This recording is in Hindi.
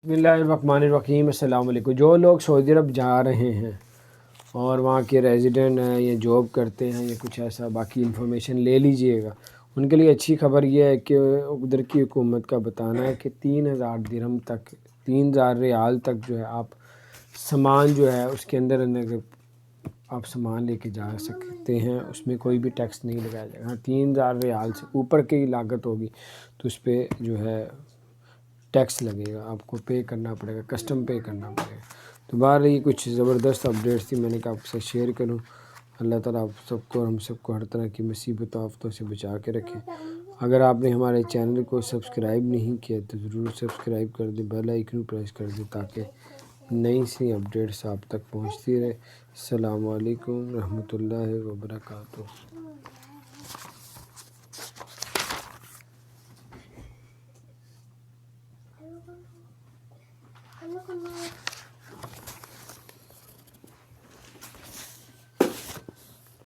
बिस्मिल्लाहिर्रहमानिर्रहीम। अस्सलाम वालेकुम। जो लोग सऊदी अरब जा रहे हैं और वहाँ के रेजिडेंट हैं या जॉब करते हैं या कुछ ऐसा, बाकी इंफॉर्मेशन ले लीजिएगा। उनके लिए अच्छी खबर यह है कि उधर की हुकूमत का बताना है कि 3000 दिरहम तक, 3000 रियाल तक जो है आप सामान जो है उसके अंदर अंदर आप सामान लेके जा सकते हैं। उसमें कोई भी टैक्स नहीं लगाया जाएगा। हाँ, 3000 रियाल से ऊपर की लागत होगी तो उस पर जो है टैक्स लगेगा, आपको पे करना पड़ेगा, कस्टम पे करना पड़ेगा। तो बाहर ये कुछ ज़बरदस्त अपडेट्स थी, मैंने कहा आपसे शेयर करूं। अल्लाह ताला आप सबको और हम सबको हर तरह की मुसीबत आफ़तों से बचा के रखें। अगर आपने हमारे चैनल को सब्सक्राइब नहीं किया तो ज़रूर सब्सक्राइब कर दें, बेल आइकन प्रेस कर दें ताकि नई सी अपडेट्स आप तक पहुँचती रहे। अस्सलामु अलैकुम रहमतुल्लाहि व बरकातुहू।